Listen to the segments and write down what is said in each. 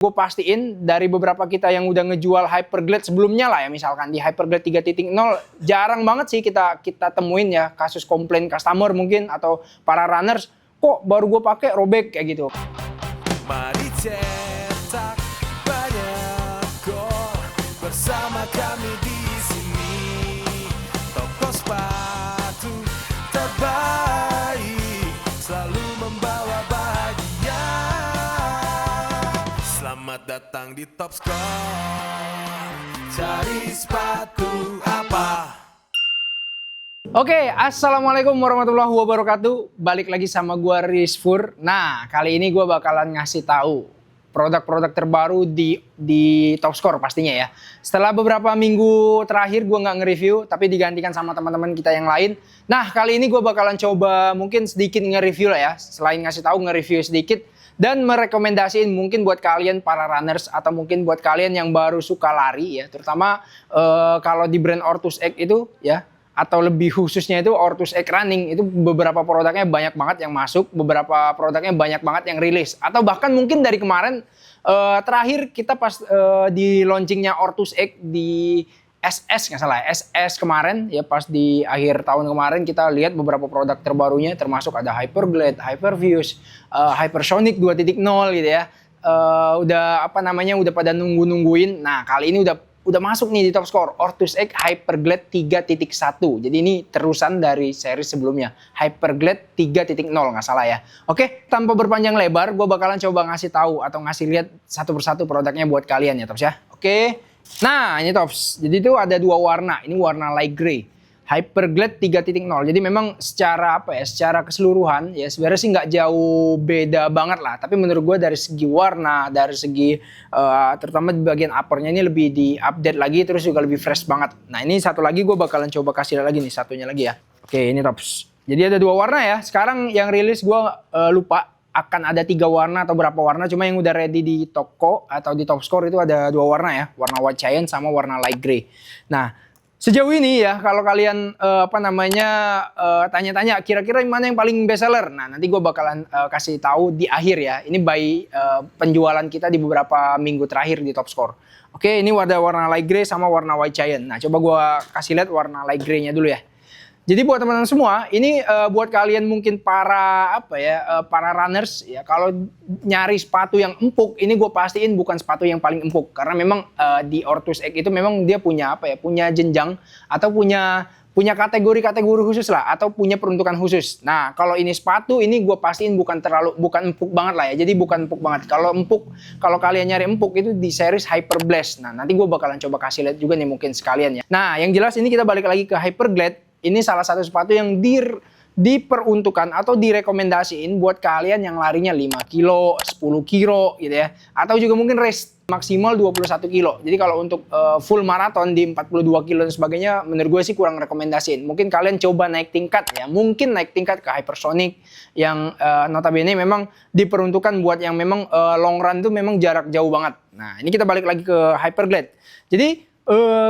Gue pastiin dari beberapa kita yang udah ngejual Hyperglide sebelumnya lah ya, misalkan di Hyperglide 3.0 jarang banget sih kita temuin ya kasus komplain customer mungkin atau para runners, kok baru gue pakai robek kayak gitu. Mari cetak banyak gol bersama kami di sini. Toko sepatu terbaik selalu membawa bahagia. Selamat datang di Top Score. Cari sepatu apa? Oke, assalamualaikum warahmatullahi wabarakatuh. Balik lagi sama gua Rizfur. Nah, kali ini gua bakalan ngasih tahu produk-produk terbaru di Top Score pastinya ya. Setelah beberapa minggu terakhir gua nggak nge-review, tapi digantikan sama teman-teman kita yang lain. Nah, kali ini gua bakalan coba mungkin sedikit nge-review lah ya. Selain ngasih tahu, nge-review sedikit dan merekomendasiin mungkin buat kalian para runners atau mungkin buat kalian yang baru suka lari ya, terutama kalau di brand Ortus X itu ya, atau lebih khususnya itu Ortus X Running, itu beberapa produknya banyak banget yang masuk, beberapa produknya banyak banget yang rilis, atau bahkan mungkin dari kemarin terakhir kita pas di launchingnya Ortus X di SS nggak salah, SS kemarin ya, pas di akhir tahun kemarin kita lihat beberapa produk terbarunya, termasuk ada Hyperglide, Hyperfuse, Hypersonic 2.0 gitu ya. Udah apa namanya, udah pada nungguin. Nah, kali ini udah masuk nih di Top Score Ortus X Hyperglide 3.1. Jadi ini terusan dari seri sebelumnya, Hyperglide 3.0 nggak salah ya. Oke, tanpa berpanjang lebar, gue bakalan coba ngasih tahu atau ngasih lihat satu persatu produknya buat kalian ya Tops ya. Oke. Nah, ini Tops. Jadi itu ada dua warna. Ini warna light gray, Hyperglide 3.0. Jadi memang secara apa ya, secara keseluruhan ya sebenarnya sih nggak jauh beda banget lah. Tapi menurut gue dari segi warna, dari segi terutama di bagian uppernya ini lebih di-update lagi, terus juga lebih fresh banget. Nah, ini satu lagi gue bakalan coba kasih lagi nih, satunya lagi ya. Oke, ini Tops. Jadi ada dua warna ya. Sekarang yang rilis gue lupa akan ada 3 warna atau berapa warna, cuma yang udah ready di toko atau di Top Score itu ada 2 warna ya, warna white giant sama warna light gray. Nah, sejauh ini ya, kalau kalian tanya-tanya kira-kira mana yang paling best seller, nah nanti gue bakalan kasih tahu di akhir ya. Ini by penjualan kita di beberapa minggu terakhir di Top Score. Oke, ini warna light gray sama warna white giant. Nah, coba gue kasih lihat warna light gray-nya dulu ya. Jadi buat teman-teman semua, ini buat kalian mungkin para para runners ya, kalau nyari sepatu yang empuk, ini gue pastiin bukan sepatu yang paling empuk, karena memang di Ortus X itu memang dia punya punya jenjang atau punya kategori-kategori khusus lah, atau punya peruntukan khusus. Nah, kalau ini sepatu ini gue pastiin bukan empuk banget lah ya. Jadi bukan empuk banget. Kalau empuk, kalau kalian nyari empuk itu di series Hyperblast. Nah, nanti gue bakalan coba kasih lihat juga nih mungkin sekalian ya. Nah, yang jelas ini kita balik lagi ke Hyperglide. Ini salah satu sepatu yang diperuntukkan atau direkomendasiin buat kalian yang larinya 5 kilo, 10 kilo gitu ya. Atau juga mungkin race maksimal 21 kilo. Jadi kalau untuk full maraton di 42 kilo dan sebagainya, menurut gue sih kurang rekomendasiin. Mungkin kalian coba naik tingkat ya. Mungkin naik tingkat ke Hypersonic yang notabene memang diperuntukkan buat yang memang long run tuh memang jarak jauh banget. Nah, ini kita balik lagi ke Hyperglide. Jadi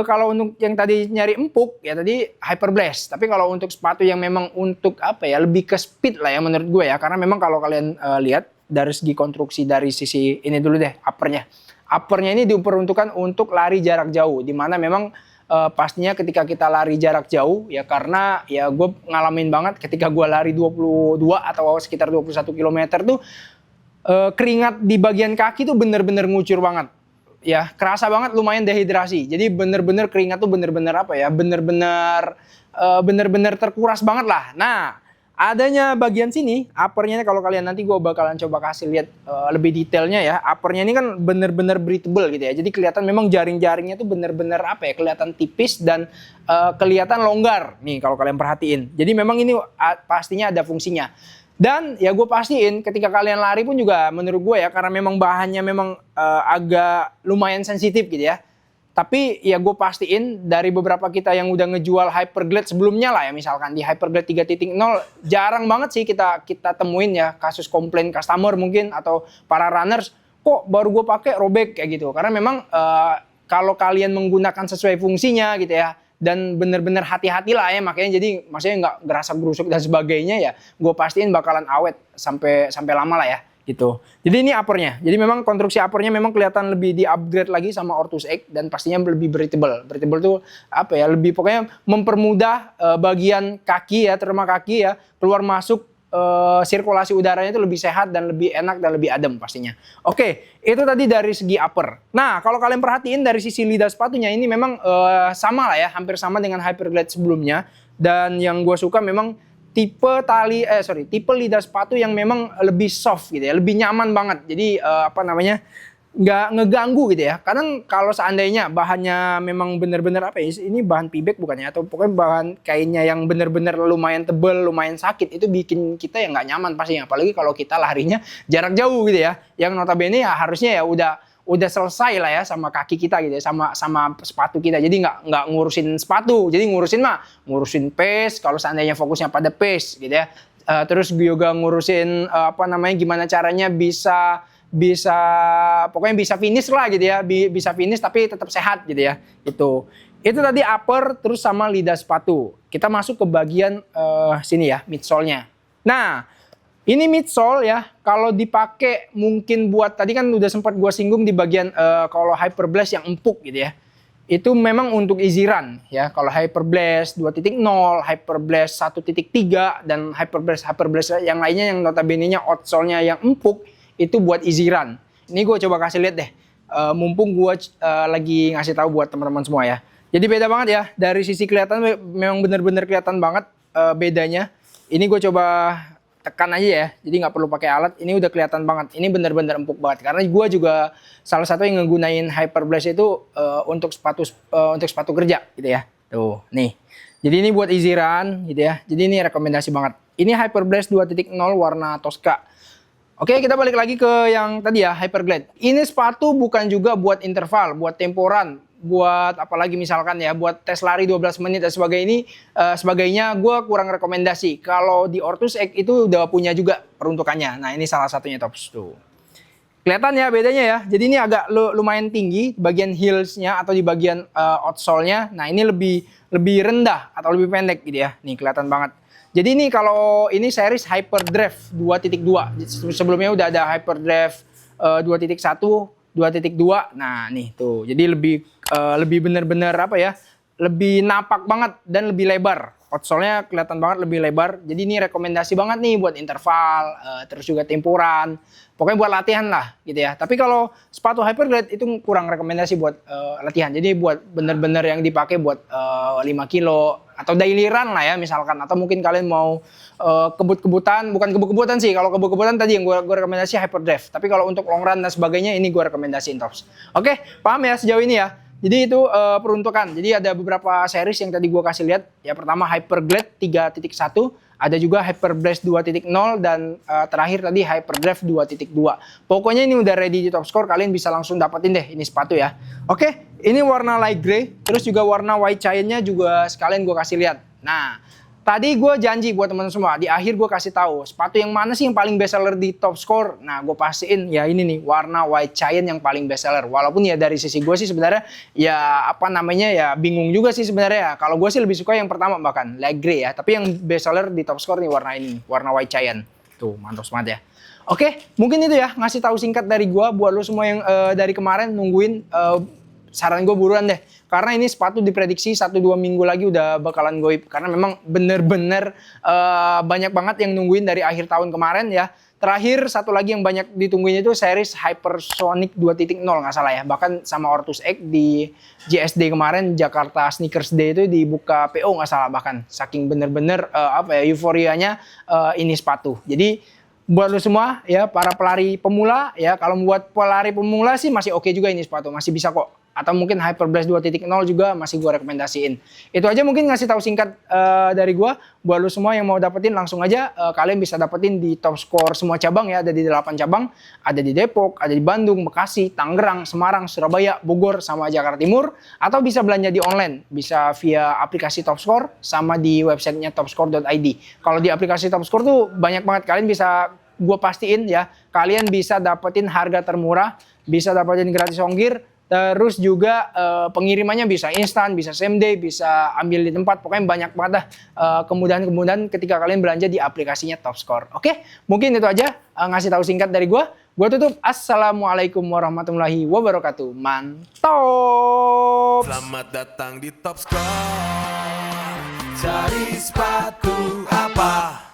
kalau untuk yang tadi nyari empuk ya tadi Hyperblast, tapi kalau untuk sepatu yang memang untuk lebih ke speed lah ya menurut gue ya, karena memang kalau kalian lihat dari segi konstruksi, dari sisi ini dulu deh, uppernya ini diperuntukkan untuk lari jarak jauh, dimana memang pastinya ketika kita lari jarak jauh ya, karena ya gue ngalamin banget ketika gue lari 22 atau sekitar 21 km tuh keringat di bagian kaki tuh bener-bener ngucur banget. Ya, kerasa banget lumayan dehidrasi. Jadi bener-bener keringat tuh bener-bener bener-bener terkuras banget lah. Nah, adanya bagian sini, uppernya kalau kalian nanti gue bakalan coba kasih lihat lebih detailnya ya. Uppernya ini kan bener-bener breathable gitu ya. Jadi kelihatan memang jaring-jaringnya tuh bener-bener kelihatan tipis dan kelihatan longgar. Nih kalau kalian perhatiin. Jadi memang ini pastinya ada fungsinya. Dan ya gue pastiin ketika kalian lari pun juga menurut gue ya, karena memang bahannya memang agak lumayan sensitif gitu ya. Tapi ya gue pastiin dari beberapa kita yang udah ngejual Hyperglide sebelumnya lah ya, misalkan di Hyperglide 3.0 jarang banget sih kita temuin ya kasus komplain customer mungkin atau para runners, kok baru gue pakai robek kayak gitu. Karena memang kalau kalian menggunakan sesuai fungsinya gitu ya, dan bener-bener hati-hati lah ya, makanya jadi maksudnya nggak gerasa gerusuk dan sebagainya ya, gue pastiin bakalan awet sampai lama lah ya gitu. Jadi ini uppernya. Jadi memang konstruksi uppernya memang kelihatan lebih di-upgrade lagi sama Ortus X dan pastinya lebih breathable. Breathable tuh apa ya? Lebih pokoknya mempermudah bagian kaki ya, terutama kaki ya, keluar masuk sirkulasi udaranya itu lebih sehat dan lebih enak dan lebih adem pastinya. Oke, itu tadi dari segi upper. Nah, kalau kalian perhatiin dari sisi lidah sepatunya ini memang sama lah ya, hampir sama dengan Hyperglide sebelumnya. Dan yang gue suka memang tipe lidah sepatu yang memang lebih soft gitu ya, lebih nyaman banget. Jadi nggak ngeganggu gitu ya. Kadang kalau seandainya bahannya memang bener-bener ini bahan pibek bukannya, atau pokoknya bahan kainnya yang bener-bener lumayan tebel, lumayan sakit, itu bikin kita ya nggak nyaman pastinya. Apalagi kalau kita larinya jarak jauh gitu ya, yang notabene ya harusnya ya udah selesai lah ya sama kaki kita gitu ya, sama sepatu kita. Jadi nggak ngurusin sepatu, jadi ngurusin pace kalau seandainya fokusnya pada pace gitu ya. Terus juga ngurusin gimana caranya bisa pokoknya bisa finish lah gitu ya, bisa finish tapi tetap sehat gitu ya. Itu tadi upper, terus sama lidah sepatu. Kita masuk ke bagian sini ya, midsole-nya. Nah, ini midsole ya, kalau dipakai mungkin buat, tadi kan udah sempat gua singgung di bagian kalau Hyperblast yang empuk gitu ya. Itu memang untuk easy run ya. Kalau Hyperblast 2.0, Hyperblast 1.3 dan Hyperblast yang lainnya yang notabene-nya outsole-nya yang empuk, itu buat easy run. Ini gue coba kasih lihat deh. Mumpung gue lagi ngasih tahu buat teman-teman semua ya. Jadi beda banget ya. Dari sisi kelihatan memang benar-benar kelihatan banget bedanya. Ini gue coba tekan aja ya, jadi nggak perlu pakai alat. Ini udah kelihatan banget, ini bener-bener empuk banget. Karena gue juga salah satu yang ngegunain Hyperblast itu untuk sepatu kerja gitu ya. Tuh, nih. Jadi ini buat easy run gitu ya. Jadi ini rekomendasi banget. Ini Hyperblast 2.0 warna Tosca. Oke, kita balik lagi ke yang tadi ya, Hyperglide. Ini sepatu bukan juga buat interval, buat temporan, buat apalagi misalkan ya, buat tes lari 12 menit dan sebagainya, gue kurang rekomendasi. Kalau di Ortus X itu udah punya juga peruntukannya. Nah, ini salah satunya Tops tuh. Kelihatan ya bedanya ya. Jadi ini agak lumayan tinggi bagian heelsnya atau di bagian outsole-nya. Nah, ini lebih rendah atau lebih pendek gitu ya. Nih kelihatan banget. Jadi ini kalau ini series Hyperdrive 2.2. Sebelumnya udah ada Hyperdrive 2.1, 2.2. Nah, nih tuh. Jadi lebih bener-bener lebih napak banget dan lebih lebar. Outsole-nya kelihatan banget lebih lebar. Jadi ini rekomendasi banget nih buat interval, terus juga temporan. Pokoknya buat latihan lah gitu ya. Tapi kalau sepatu Hyperglide itu kurang rekomendasi buat latihan. Jadi buat bener-bener yang dipakai buat 5 kilo atau daily run lah ya misalkan. Atau mungkin kalian mau kebut-kebutan, bukan kebut-kebutan sih. Kalau kebut-kebutan tadi yang gue rekomendasi Hyperdrive. Tapi kalau untuk long run dan sebagainya ini gue rekomendasiin Tops. Oke, paham ya sejauh ini ya. Jadi itu peruntukan. Jadi ada beberapa series yang tadi gue kasih lihat. Ya pertama Hyperglide 3.1, ada juga Hyperblast 2.0 dan terakhir tadi Hyperdrive 2.2. Pokoknya ini udah ready di Top Score, kalian bisa langsung dapetin deh ini sepatu ya. Oke, ini warna light gray, terus juga warna white giant-nya juga sekalian gue kasih lihat. Nah, tadi gue janji buat teman-teman semua, di akhir gue kasih tahu sepatu yang mana sih yang paling best seller di Top Score. Nah, gue pastiin ya ini nih warna white giant yang paling best seller. Walaupun ya dari sisi gue sih sebenarnya ya ya bingung juga sih sebenarnya. Kalau gue sih lebih suka yang pertama bahkan light gray ya. Tapi yang best seller di Top Score nih warna ini, warna white giant. Tuh mantap banget ya. Oke, mungkin itu ya ngasih tahu singkat dari gue buat lo semua yang dari kemarin nungguin. Saran gue buruan deh, karena ini sepatu diprediksi 1-2 minggu lagi udah bakalan goib, karena memang bener-bener banyak banget yang nungguin dari akhir tahun kemarin ya. Terakhir satu lagi yang banyak ditungguin itu series Hypersonic 2.0 nggak salah ya, bahkan sama Ortus X di JSD kemarin, Jakarta Sneakers Day itu dibuka PO nggak salah, bahkan saking bener-bener euforianya ini sepatu. Jadi buat lu semua ya para pelari pemula ya, kalau buat pelari pemula sih masih oke juga ini sepatu, masih bisa kok. Atau mungkin Hyperblast 2.0 juga masih gue rekomendasiin. Itu aja mungkin ngasih tahu singkat dari gue. Buat lu semua yang mau dapetin langsung aja kalian bisa dapetin di Top Score semua cabang ya, ada di 8 cabang, ada di Depok, ada di Bandung, Bekasi, Tangerang, Semarang, Surabaya, Bogor, sama Jakarta Timur. Atau bisa belanja di online, bisa via aplikasi Top Score sama di websitenya topscore.id. Kalau di aplikasi Top Score tuh banyak banget, kalian bisa gue pastiin ya, kalian bisa dapetin harga termurah, bisa dapetin gratis ongkir, Terus juga pengirimannya bisa instan, bisa same day, bisa ambil di tempat. Pokoknya banyak banget dah kemudahan-kemudahan ketika kalian belanja di aplikasinya Topscore. Oke, mungkin itu aja ngasih tahu singkat dari gue. Gue tutup. Assalamualaikum warahmatullahi wabarakatuh. Mantap. Selamat datang di Topscore. Cari sepatu apa?